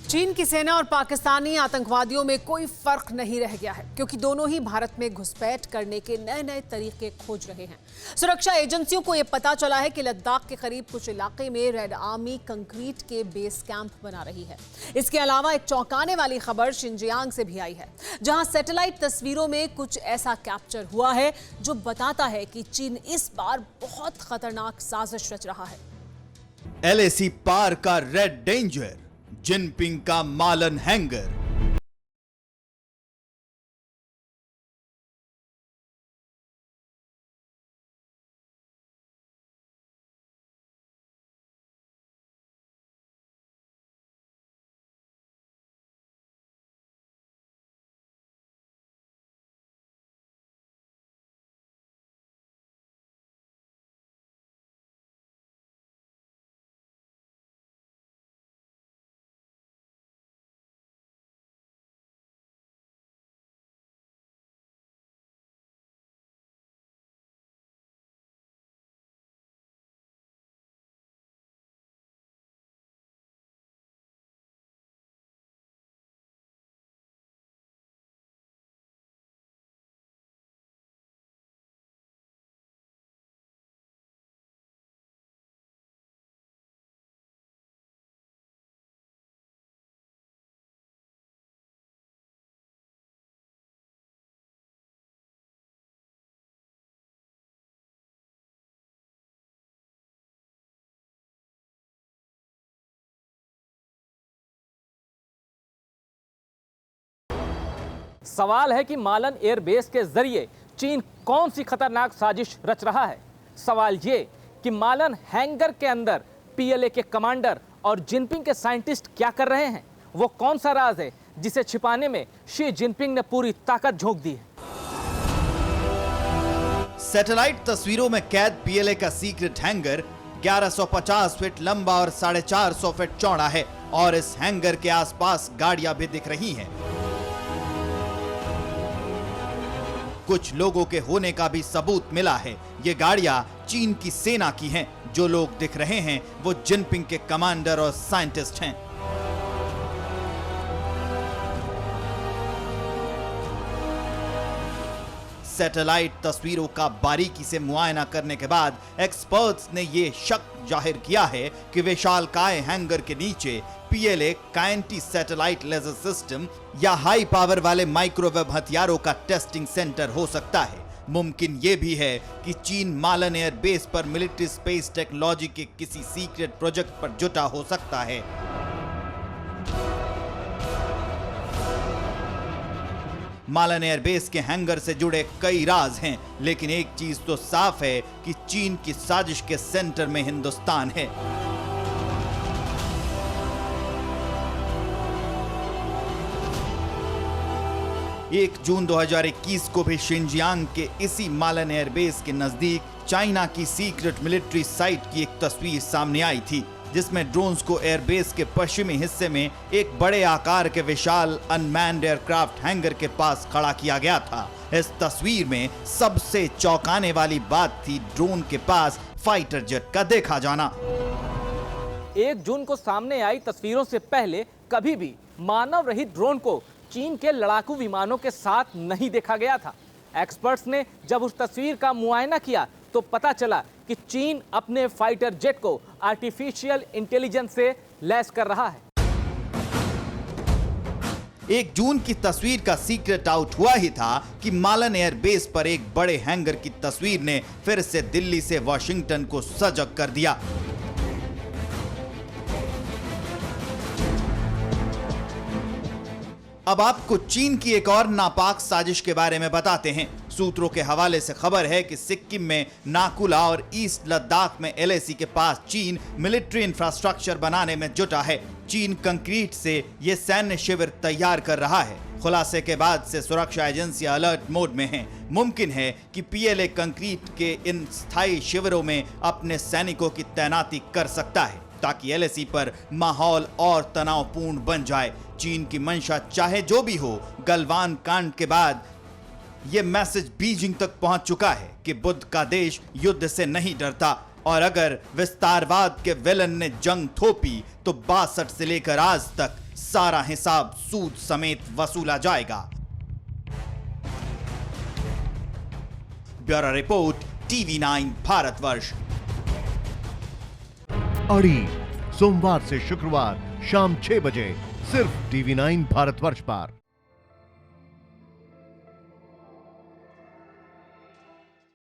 चीन की सेना और पाकिस्तानी आतंकवादियों में कोई फर्क नहीं रह गया है, क्योंकि दोनों ही भारत में घुसपैठ करने के नए नए तरीके खोज रहे हैं। सुरक्षा एजेंसियों को यह पता चला है कि लद्दाख के करीब कुछ इलाके में रेड आर्मी कंक्रीट के बेस कैंप बना रही है। इसके अलावा एक चौंकाने वाली खबर शिनजियांग से भी आई है, जहां सैटेलाइट तस्वीरों में कुछ ऐसा कैप्चर हुआ है जो बताता है कि चीन इस बार बहुत खतरनाक साजिश रच रहा है। LAC पार का रेड डेंजर, जिनपिंग का मालन हैंगर। सवाल है कि मालन एयरबेस के जरिए चीन कौन सी खतरनाक साजिश रच रहा है। सवाल ये कि मालन हैंगर के अंदर PLA के कमांडर और जिनपिंग के साइंटिस्ट क्या कर रहे हैं। वो कौन सा राज है जिसे छिपाने में शी जिनपिंग ने पूरी ताकत झोंक दी है। सैटेलाइट तस्वीरों में कैद PLA का सीक्रेट हैंगर 1150 फीट लंबा और 450 फीट चौड़ा है और इस हैंगर के आसपास गाड़ियां भी दिख रही हैं। कुछ लोगों के होने का भी सबूत मिला है। ये गाड़ियां चीन की सेना की हैं। जो लोग दिख रहे हैं वो जिनपिंग के कमांडर और साइंटिस्ट हैं। सैटेलाइट तस्वीरों का बारीकी से मुआयना करने के बाद एक्सपर्ट्स ने ये शक जाहिर किया है कि विशालकाय हैंगर के नीचे PLA का एंटी सैटेलाइट लेजर सिस्टम या हाई पावर वाले माइक्रोवेव हथियारों का टेस्टिंग सेंटर हो सकता है। मुमकिन ये भी है कि चीन मालन एयर बेस पर मिलिट्री स्पेस टेक्नोलॉजी के किसी सीक्रेट प्रोजेक्ट पर जुटा हो सकता है। मालन एयरबेस के हैंगर से जुड़े कई राज हैं, लेकिन एक चीज तो साफ है कि चीन की साजिश के सेंटर में हिंदुस्तान है। एक जून 2021 को भी शिनजियांग के इसी मालन एयरबेस के नजदीक चाइना की सीक्रेट मिलिट्री साइट की एक तस्वीर सामने आई थी, जिसमें ड्रोन्स को एयरबेस के पश्चिमी हिस्से में एक बड़े आकार के विशाल अनमैन्ड एयरक्राफ्ट हैंगर के पास खड़ा किया गया था। इस तस्वीर में सबसे चौंकाने वाली बात थी ड्रोन के पास फाइटर जेट का देखा जाना। 1 जून को सामने आई तस्वीरों से पहले कभी भी मानव रहित ड्रोन को चीन के लड़ाकू विमानों के साथ नहीं देखा गया था। एक्सपर्ट्स ने जब उस तस्वीर का मुआयना किया तो पता चला कि चीन अपने फाइटर जेट को आर्टिफिशियल इंटेलिजेंस से लैस कर रहा है। 1 जून की तस्वीर का सीक्रेट आउट हुआ ही था कि मालन एयरबेस पर एक बड़े हैंगर की तस्वीर ने फिर से दिल्ली से वॉशिंगटन को सजग कर दिया। अब आपको चीन की एक और नापाक साजिश के बारे में बताते हैं। सूत्रों के हवाले से खबर है कि सिक्किम में नाकुला और ईस्ट लद्दाख में LAC के पास चीन मिलिट्री इंफ्रास्ट्रक्चर बनाने में जुटा है। चीन कंक्रीट से ये सैन्य शिविर तैयार कर रहा है। खुलासे के बाद से सुरक्षा एजेंसियां अलर्ट मोड में हैं। मुमकिन है कि PLA कंक्रीट के इन स्थायी शिविरों में अपने सैनिकों की तैनाती कर सकता है, ताकि LAC पर माहौल और तनावपूर्ण बन जाए। चीन की मंशा चाहे जो भी हो, गलवान कांड के बाद यह मैसेज बीजिंग तक पहुंच चुका है कि बुद्ध का देश युद्ध से नहीं डरता, और अगर विस्तारवाद के विलन ने जंग थोपी तो 62 से लेकर आज तक सारा हिसाब सूद समेत वसूला जाएगा। Bureau report, TV9 Bharatvarsh. अड़ी सोमवार से शुक्रवार शाम 6 बजे सिर्फ TV9 भारतवर्ष पर।